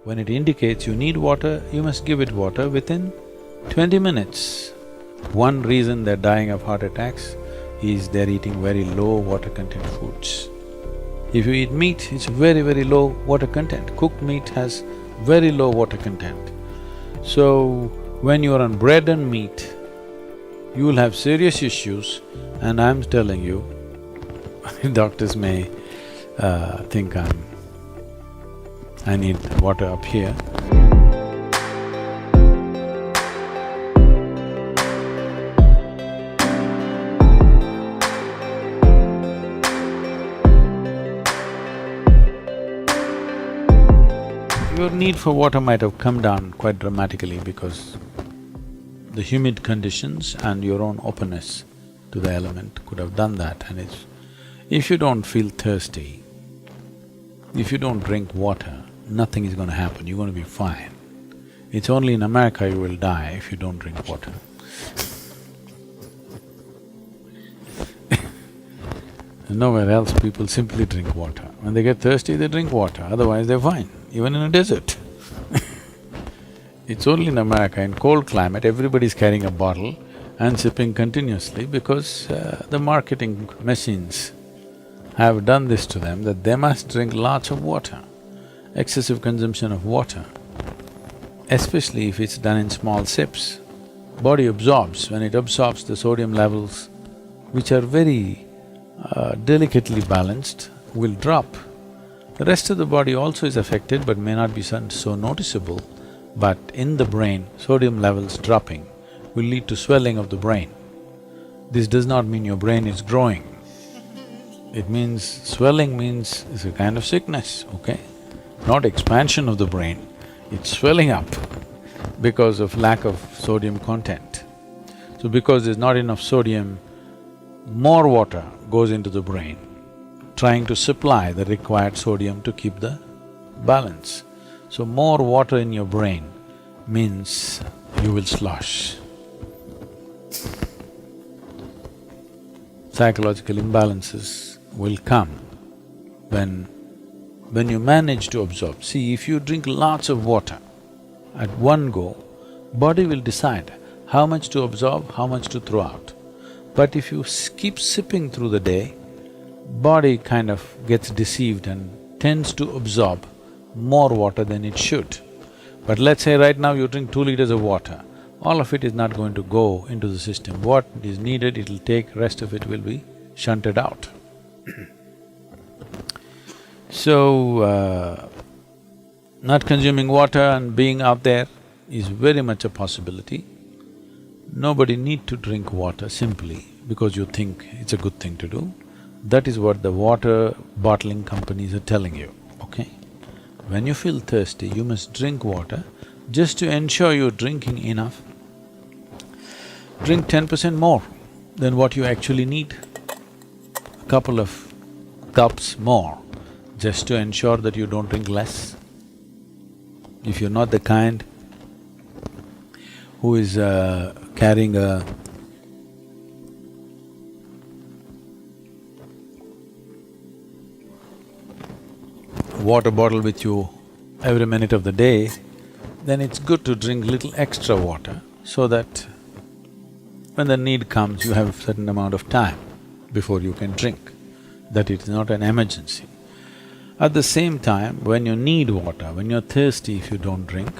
When it indicates you need water, you must give it water within 20 minutes. One reason they're dying of heart attacks is they're eating very low water content foods. If you eat meat, it's very, very low water content. Cooked meat has very low water content. So, when you're on bread and meat, you will have serious issues, and I'm telling you, doctors may think I need water up here. Your need for water might have come down quite dramatically because the humid conditions and your own openness to the element could have done that, and it's… If you don't feel thirsty, if you don't drink water, nothing is gonna happen, you're gonna be fine. It's only in America you will die if you don't drink water. Nowhere else people simply drink water. When they get thirsty, they drink water, otherwise they're fine, even in a desert. It's only in America, in cold climate, everybody's carrying a bottle and sipping continuously because the marketing machines have done this to them that they must drink lots of water. Excessive consumption of water, especially if it's done in small sips, body absorbs. When it absorbs, the sodium levels, which are very delicately balanced, will drop. The rest of the body also is affected but may not be so noticeable, but in the brain, sodium levels dropping will lead to swelling of the brain. This does not mean your brain is growing. It means… swelling means it's a kind of sickness, okay? Not expansion of the brain, it's swelling up because of lack of sodium content. So because there's not enough sodium, more water goes into the brain, trying to supply the required sodium to keep the balance. So more water in your brain means you will slosh. Psychological imbalances will come when you manage to absorb. See, if you drink lots of water at one go, body will decide how much to absorb, how much to throw out. But if you keep sipping through the day, body kind of gets deceived and tends to absorb more water than it should. But let's say right now you drink 2 liters of water, all of it is not going to go into the system. What is needed, it'll take, rest of it will be shunted out. So, not consuming water and being out there is very much a possibility. Nobody need to drink water simply because you think it's a good thing to do. That is what the water bottling companies are telling you, okay? When you feel thirsty, you must drink water. Just to ensure you're drinking enough, drink 10% more than what you actually need. A couple of cups more, just to ensure that you don't drink less. If you're not the kind who is carrying a water bottle with you every minute of the day, then it's good to drink little extra water so that when the need comes, you have a certain amount of time before you can drink, that it is not an emergency. At the same time, when you need water, when you're thirsty, if you don't drink,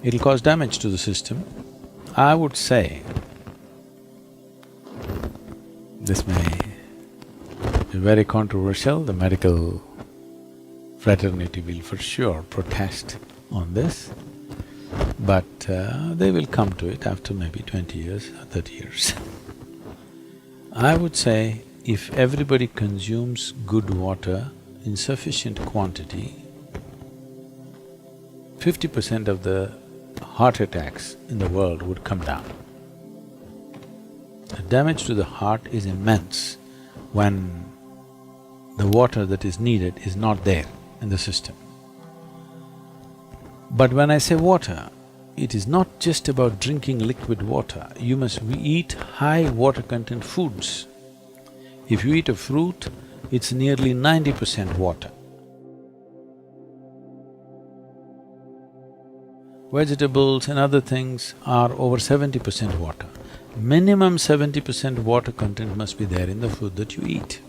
it'll cause damage to the system. I would say, this may be very controversial, the medical fraternity will for sure protest on this, but they will come to it after maybe 20 years or 30 years. I would say if everybody consumes good water in sufficient quantity, 50% of the heart attacks in the world would come down. The damage to the heart is immense when the water that is needed is not there in the system. But when I say water, it is not just about drinking liquid water, you must eat high water content foods. If you eat a fruit, it's nearly 90% water. Vegetables and other things are over 70% water. Minimum 70% water content must be there in the food that you eat.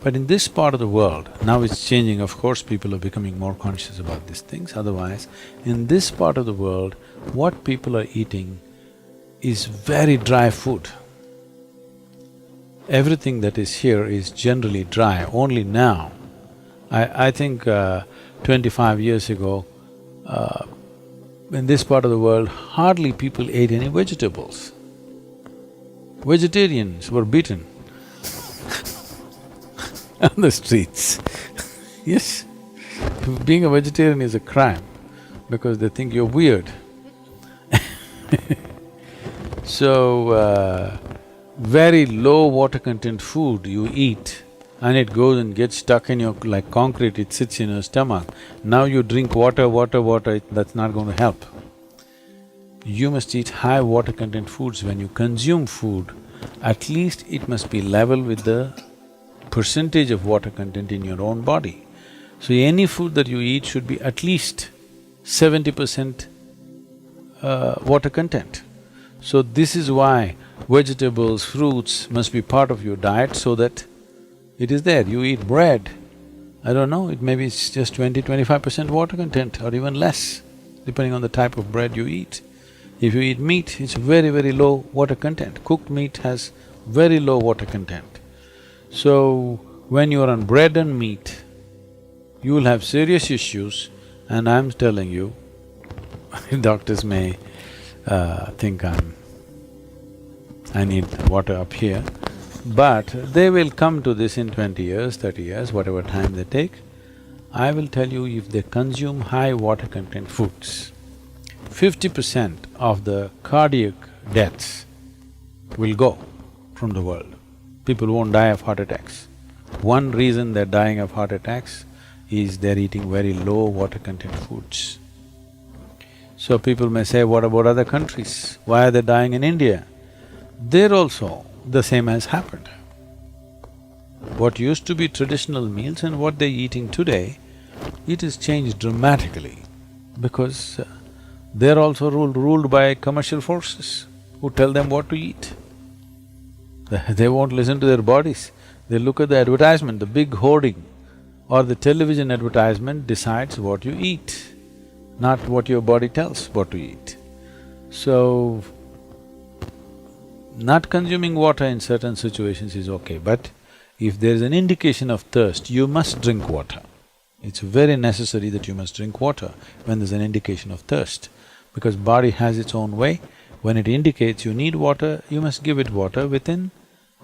But in this part of the world, now it's changing, of course, people are becoming more conscious about these things, otherwise, in this part of the world, what people are eating is very dry food. Everything that is here is generally dry. Only now, I think 25 years ago, in this part of the world, hardly people ate any vegetables. Vegetarians were beaten on the streets. Yes, being a vegetarian is a crime because they think you're weird. So, very low water content food you eat and it goes and gets stuck in your… like concrete, it sits in your stomach. Now you drink water, that's not going to help. You must eat high water content foods. When you consume food, at least it must be level with the percentage of water content in your own body. So any food that you eat should be at least 70% water content. So this is why vegetables, fruits must be part of your diet so that it is there. You eat bread, I don't know, it maybe it's just 20–25% water content or even less, depending on the type of bread you eat. If you eat meat, it's very low water content. Cooked meat has very low water content. So, when you're on bread and meat, you will have serious issues, and I'm telling you, doctors may think I need water up here, but they will come to this in 20 years, 30 years, whatever time they take. I will tell you, if they consume high water content foods, 50% of the cardiac deaths will go from the world. People won't die of heart attacks. One reason they're dying of heart attacks is they're eating very low water content foods. So people may say, what about other countries? Why are they dying in India? There also the same has happened. What used to be traditional meals and what they're eating today, it has changed dramatically because they're also ruled by commercial forces who tell them what to eat. They won't listen to their bodies. They look at the advertisement, the big hoarding or the television advertisement decides what you eat, not what your body tells what to eat. So, not consuming water in certain situations is okay, but if there is an indication of thirst, you must drink water. It's very necessary that you must drink water when there's an indication of thirst, because body has its own way. When it indicates you need water, you must give it water within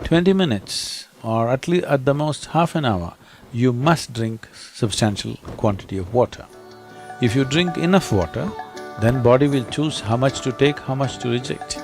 20 minutes or at least at the most half an hour. You must drink substantial quantity of water. If you drink enough water, then body will choose how much to take, how much to reject.